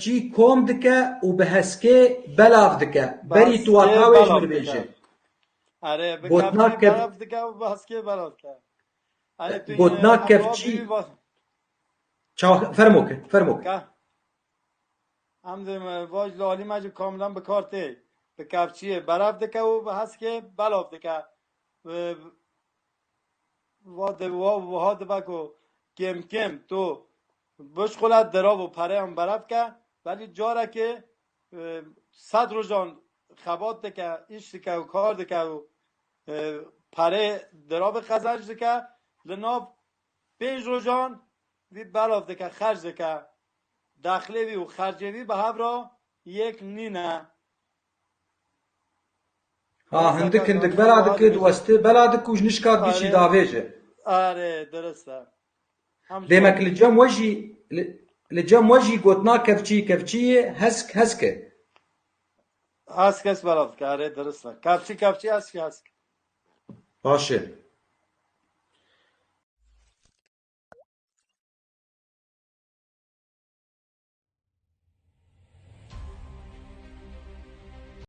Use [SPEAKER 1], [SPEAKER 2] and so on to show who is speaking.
[SPEAKER 1] کفچی کۆم دکە و بە هەسکێ بەلاو دکە بەری تواتاوێژ مروێژێ
[SPEAKER 2] آره به
[SPEAKER 1] گوتنا
[SPEAKER 2] کفچی برف دکه و باسکه برف دکه آره تو
[SPEAKER 1] گوتنا کفچی فرموک
[SPEAKER 2] که هم واج لالی مجو کاملا به کارته به کفچی برف دکه و به هسکه بلاف دکه و بکو کم کم تو بشخولت دراب و پره هم برف که ولی جاره که 100 روزان خبات دکه ایش دکه و کار دکه و پره دراب خزنج دکه لناف 5 روزان وی بلاف دکه خرج دکه داخلی وی و خرجی وی به هفرا یک نینه
[SPEAKER 1] هندک بەلا دکت وەستێ بەلا دک و ژنشکات بیشی داوێژە
[SPEAKER 2] آره درسته
[SPEAKER 1] دێمەک لە جەم وەژی گوتنا کەفچیە هەسکە
[SPEAKER 2] هسک بلاف که آره درسته کفچی هسک
[SPEAKER 1] باشه